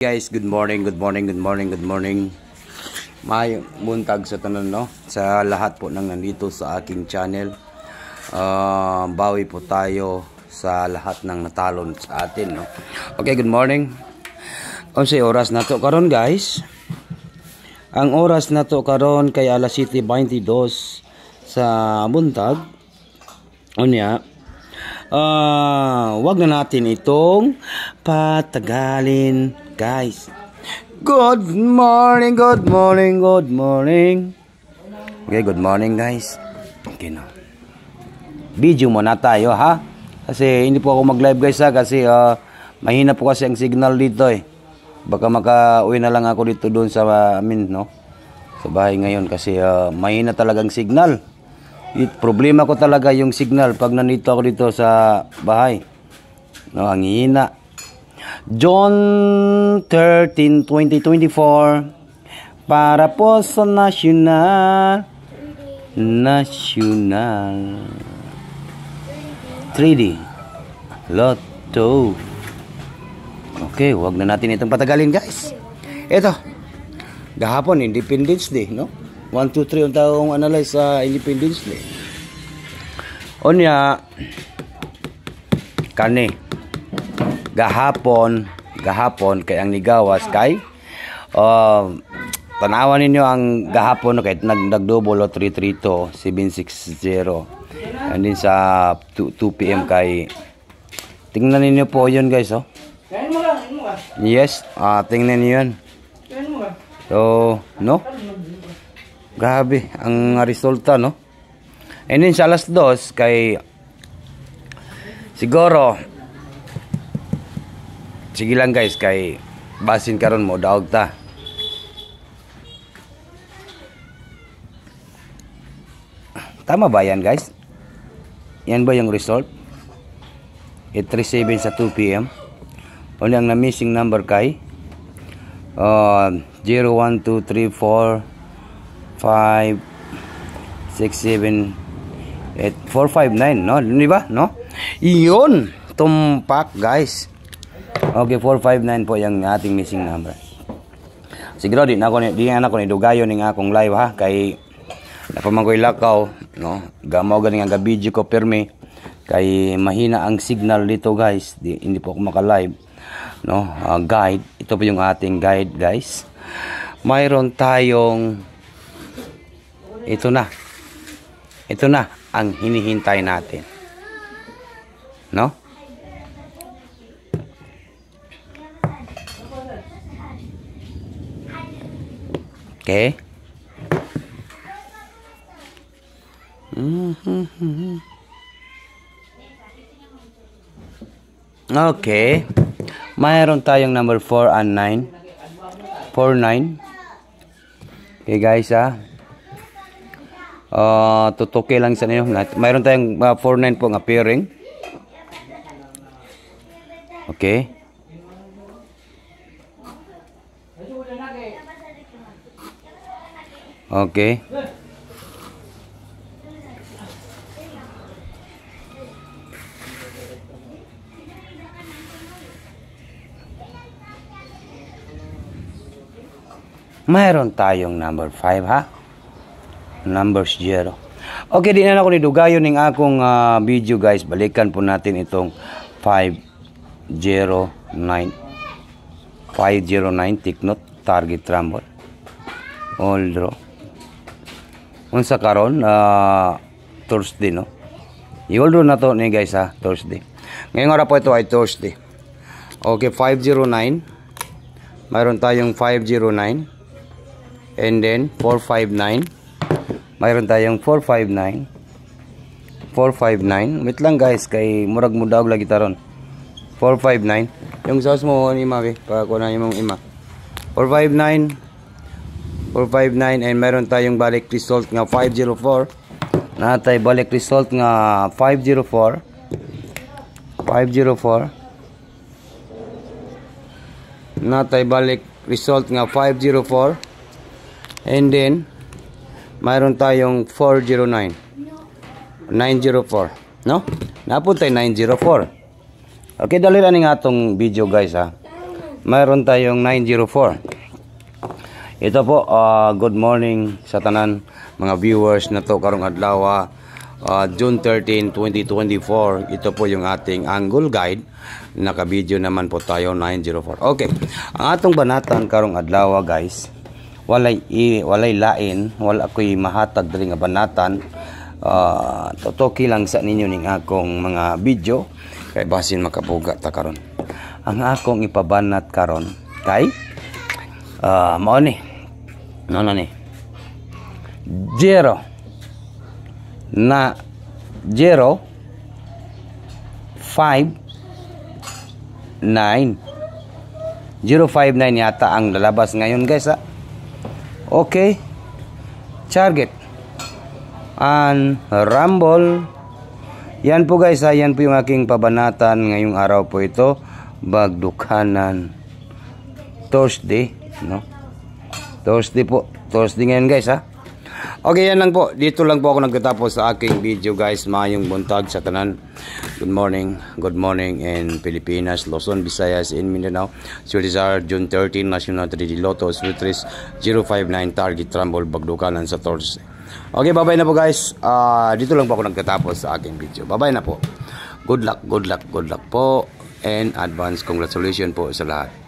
Guys, good morning, good morning, good morning, good morning. May buntag sa tanan, no? Sa lahat po nang nandito sa aking channel. Bawi po tayo sa lahat ng natalon sa atin, no? Okay, good morning. Unsay oras na to karon, guys? Ang oras na to karon kay alas 7:22 sa buntag. Unya, wag na natin itong patagalin, guys. Good morning, good morning, good morning. Okay, good morning, guys. Okay na. Video muna tayo, ha? Kasi hindi po ako mag-live, guys, ha? Kasi mahina po kasi ang signal dito, eh. Baka makauwi na lang ako dito doon sa amin, no? Sa bahay ngayon kasi mahina talagang signal. Problema ko talaga yung signal pag nandito ako dito sa bahay. No, ang hina. John 13, 2024 para po sa national 3D Lotto. Okay, wag na natin itong patagalin, guys. Ito, gahapon Independence Day, no? 1, 2, 3 ang taong analyze sa Independence Day. Onya, kani gahapon kay ang nigawas kay tanawan ninyo ang gahapon kay nagdouble 332 760 and din sa 2 PM kay tingnan ninyo po yun, guys, oh. Yes, tingnan niyo yun. So, no? Grabe ang resulta, no? And then sa alas 2 kay siguro sige lang, guys, kay basin karon mo daog ta. Tama ba yan, guys? Yan ba yung result? 837 sa 2 PM. Wala ang na-missing number kay 0, 1, 2, 3, 4 5 6, 7 8, 4, 5, 9, no? Di ba? No? Iyon! Tumpak, guys. Okay, 4, 5, 9 po yung ating missing number. Siguro di na ako ni dugayon ning akong live, ha? Kay napamangkoy lakaw, no? Gamaw ganing ang video ko permi. Kay mahina ang signal dito, guys. Hindi po ako maka-live, no? Guide. Ito po yung ating guide, guys. Mayroon tayong ito na ang hinihintay natin, no? Okay. Okay. Mayroon tayong number 4 and 9. 4, 9. Okay, guys, ha? Tutuki lang sa inyo. Mayroon tayong 4-9 po nga pairing. Okay. Okay. Mayroon tayong number 5, ha? Numbers 0. Okay, di na ako ni dugayon ning akong video, guys. Balikan po natin itong 509 tiknot target rumble all draw unsa karon Thursday, no? I-all draw na to ni, guys, ha? Thursday. Ngayong araw po ito ay Thursday. Okay, 509. Mayroon tayong 509 and then 459. Mayroon tayong 459. 459. Wait lang, guys, kay murag mo daog lagi taron. 459. Yung sauce mo ni Mavi, para ko na yung ima. 459. 459 and mayroon tayong balik result nga 504. Natay balik result nga 504. 504. Natay balik result nga 504. And then mayroon tayong 409. 904, no? Napuntay 904. Okay, dali lang nga atong video, guys, ha. mayroon tayong 904. Ito po, good morning sa tanan mga viewers na to karong adlaw, June 13, 2024. Ito po yung ating angle guide. Naka-video naman po tayo 904. Okay. Ang atong banatan karong adlaw, guys, walay lain, wala ko'y mahatag diri nga banatan. Totoki lang sa ninyo ning akong mga video kay basin makabuga ta karon. Ang akong ipabanat karon kay mao ni no ni 0 na 0 5 9 059 yata ang lalabas ngayon, guys, ha? Okay, target and rumble. Yan po, guys, ha? Yan po yung aking pabanatan ngayong araw po ito, Bagdukanan Thursday, no? Thursday po, Thursday ngayon, guys, ha? Okay, yan lang po. Dito lang po ako nagtatapos sa aking video, guys. Mayong buntag sa tanan. Good morning in Pilipinas, Luzon, Visayas, in Mindanao. Surizar, June 13, National 3D Lotto, Swiss 059, Target Rumble, Bagdukanan sa Thursday. Okay, bye-bye na po, guys. Dito lang po ako nagtatapos sa aking video. Bye-bye na po. Good luck po, and advance congratulations po sa lahat.